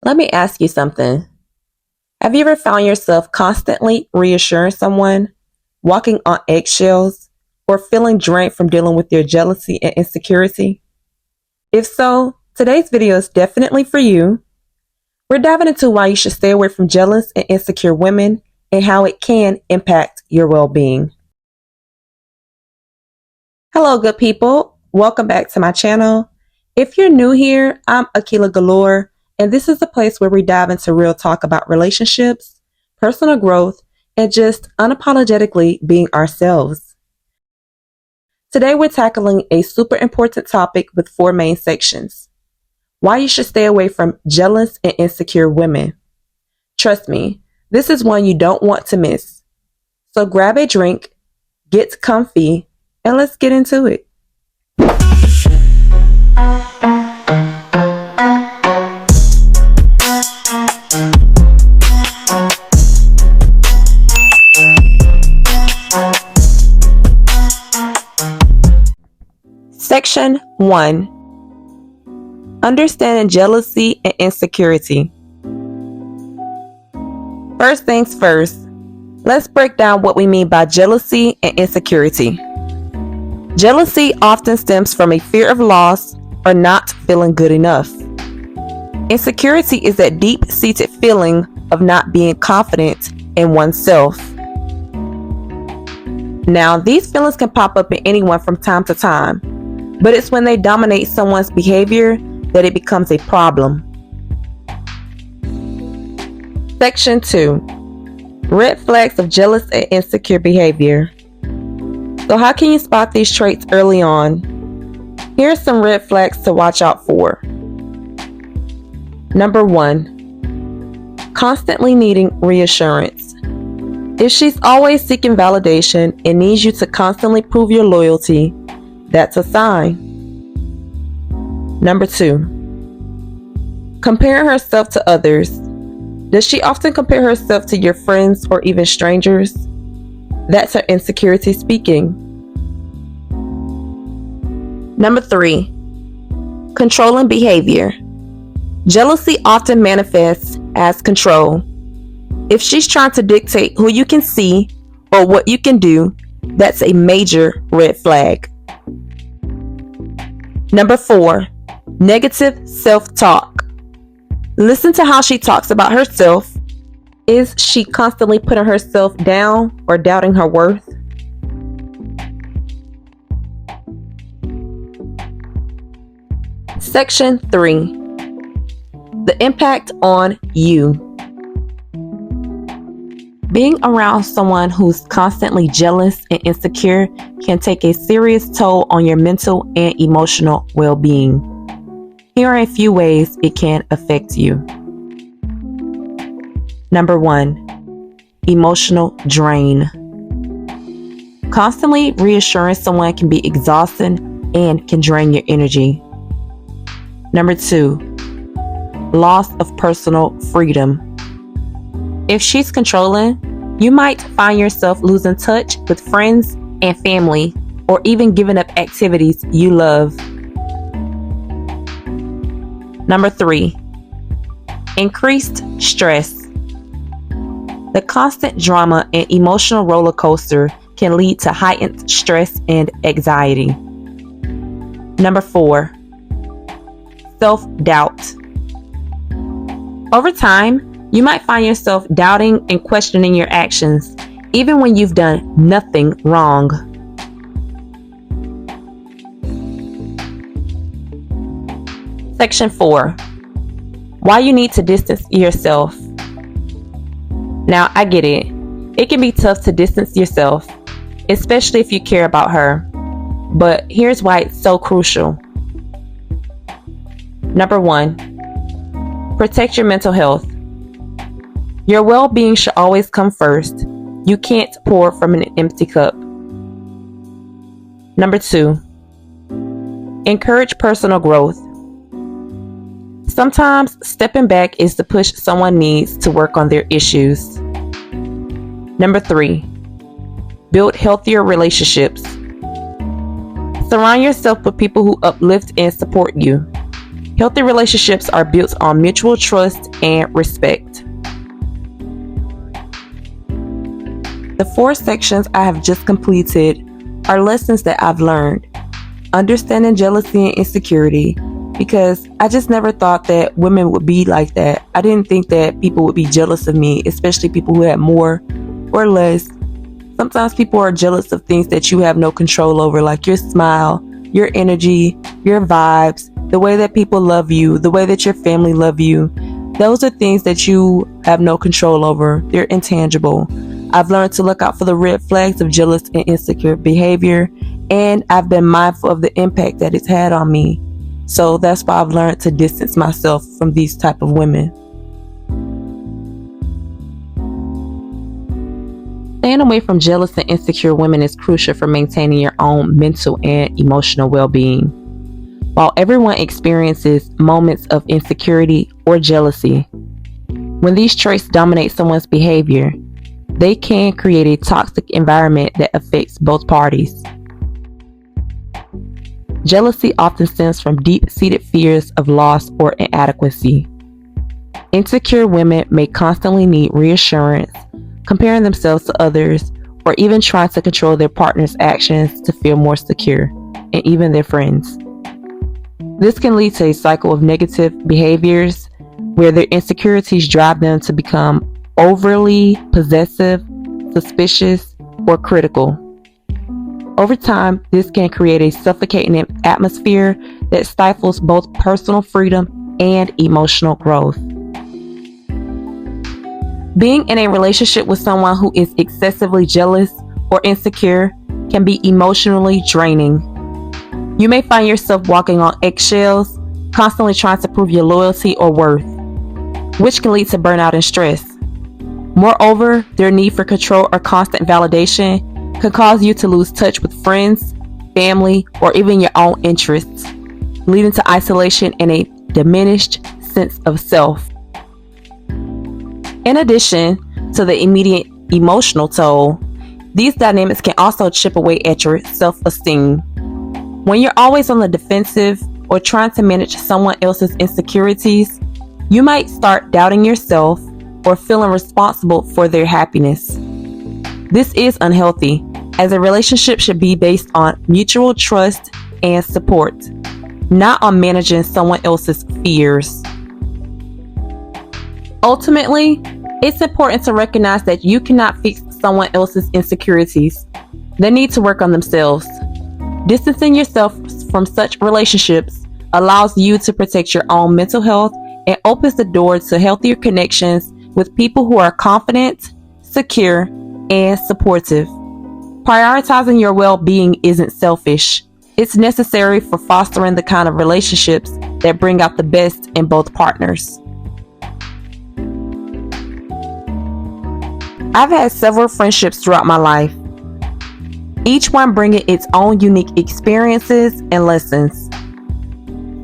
Let me ask you something. Have you ever found yourself constantly reassuring someone, walking on eggshells, or feeling drained from dealing with your jealousy and insecurity? If so, today's video is definitely for you. We're diving into why you should stay away from jealous and insecure women and how it can impact your well-being. Hello, good people. Welcome back to my channel. If you're new here, I'm Akiela Galore, and this is a place where we dive into real talk about relationships, personal growth, and just unapologetically being ourselves. Today, we're tackling a super important topic with 4 main sections. Why you should stay away from jealous and insecure women. Trust me, this is one you don't want to miss. So grab a drink, get comfy, and let's get into it. Section 1. Understanding jealousy and insecurity. First things first, let's break down what we mean by jealousy and insecurity. Jealousy often stems from a fear of loss or not feeling good enough. Insecurity is that deep-seated feeling of not being confident in oneself. Now, these feelings can pop up in anyone from time to time, but it's when they dominate someone's behavior that it becomes a problem. Section 2. Red flags of jealous and insecure behavior. So how can you spot these traits early on? Here are some red flags to watch out for. Number 1. Constantly needing reassurance. If she's always seeking validation and needs you to constantly prove your loyalty, that's a sign. Number 2. Comparing herself to others. Does she often compare herself to your friends or even strangers? That's her insecurity speaking. Number 3. Controlling behavior. Jealousy often manifests as control. If she's trying to dictate who you can see or what you can do, that's a major red flag. Number 4. Negative self-talk. Listen to how she talks about herself. Is she constantly putting herself down or doubting her worth? Section 3. The impact on you. Being around someone who's constantly jealous and insecure can take a serious toll on your mental and emotional well-being. Here are a few ways it can affect you. Number 1. Emotional drain. Constantly reassuring someone can be exhausting and can drain your energy. Number 2. Loss of personal freedom. If she's controlling, you might find yourself losing touch with friends and family, or even giving up activities you love. Number 3. Increased stress. The constant drama and emotional roller coaster can lead to heightened stress and anxiety. Number 4. Self-doubt. Over time, you might find yourself doubting and questioning your actions, even when you've done nothing wrong. Section 4. Why you need to distance yourself. Now, I get it. It can be tough to distance yourself, especially if you care about her. But here's why it's so crucial. Number 1. Protect your mental health. Your well-being should always come first. You can't pour from an empty cup. Number 2. Encourage personal growth. Sometimes stepping back is the push someone needs to work on their issues. Number 3. Build healthier relationships. Surround yourself with people who uplift and support you. Healthy relationships are built on mutual trust and respect. The 4 sections I have just completed are lessons that I've learned. Understanding jealousy and insecurity, because I just never thought that women would be like that. I didn't think that people would be jealous of me, especially people who had more or less. Sometimes people are jealous of things that you have no control over, like your smile, your energy, your vibes, the way that people love you, the way that your family love you. Those are things that you have no control over. They're intangible. I've learned to look out for the red flags of jealous and insecure behavior, and I've been mindful of the impact that it's had on me. So that's why I've learned to distance myself from these type of women. Staying away from jealous and insecure women is crucial for maintaining your own mental and emotional well-being. While everyone experiences moments of insecurity or jealousy, when these traits dominate someone's behavior, they can create a toxic environment that affects both parties. Jealousy often stems from deep-seated fears of loss or inadequacy. Insecure women may constantly need reassurance, comparing themselves to others, or even trying to control their partner's actions to feel more secure, and even their friends. This can lead to a cycle of negative behaviors where their insecurities drive them to become overly possessive, suspicious, or critical. Over time, this can create a suffocating atmosphere that stifles both personal freedom and emotional growth. Being in a relationship with someone who is excessively jealous or insecure can be emotionally draining. You may find yourself walking on eggshells, constantly trying to prove your loyalty or worth, which can lead to burnout and stress. Moreover, their need for control or constant validation can cause you to lose touch with friends, family, or even your own interests, leading to isolation and a diminished sense of self. In addition to the immediate emotional toll, these dynamics can also chip away at your self-esteem. When you're always on the defensive or trying to manage someone else's insecurities, you might start doubting yourself or feeling responsible for their happiness. This is unhealthy, as a relationship should be based on mutual trust and support, not on managing someone else's fears. Ultimately, it's important to recognize that you cannot fix someone else's insecurities. They need to work on themselves. Distancing yourself from such relationships allows you to protect your own mental health and opens the door to healthier connections with people who are confident, secure, and supportive. Prioritizing your well-being isn't selfish. It's necessary for fostering the kind of relationships that bring out the best in both partners. I've had several friendships throughout my life, each one bringing its own unique experiences and lessons.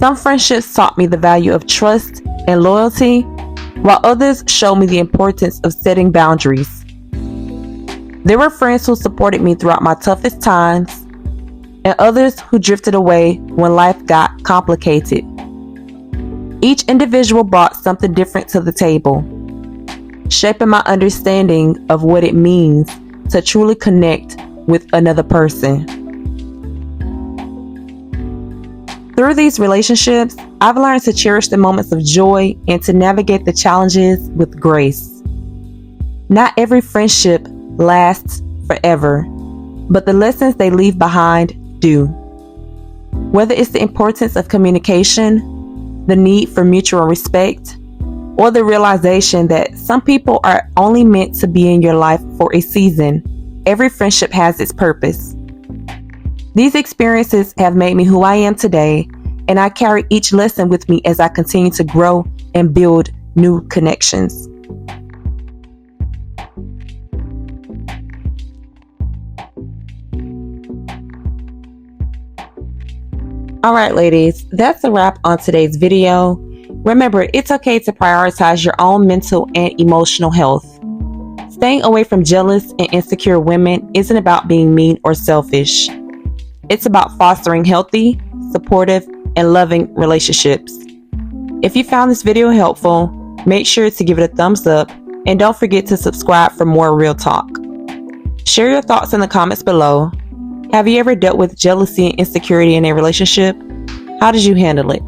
Some friendships taught me the value of trust and loyalty, while others showed me the importance of setting boundaries. There were friends who supported me throughout my toughest times, and others who drifted away when life got complicated. Each individual brought something different to the table, shaping my understanding of what it means to truly connect with another person. Through these relationships, I've learned to cherish the moments of joy and to navigate the challenges with grace. Not every friendship lasts forever, but the lessons they leave behind do. Whether it's the importance of communication, the need for mutual respect, or the realization that some people are only meant to be in your life for a season, every friendship has its purpose. These experiences have made me who I am today, and I carry each lesson with me as I continue to grow and build new connections. Alright ladies, that's a wrap on today's video. Remember, it's okay to prioritize your own mental and emotional health. Staying away from jealous and insecure women isn't about being mean or selfish. It's about fostering healthy, supportive, and loving relationships. If you found this video helpful, make sure to give it a thumbs up and don't forget to subscribe for more real talk. Share your thoughts in the comments below. Have you ever dealt with jealousy and insecurity in a relationship? How did you handle it?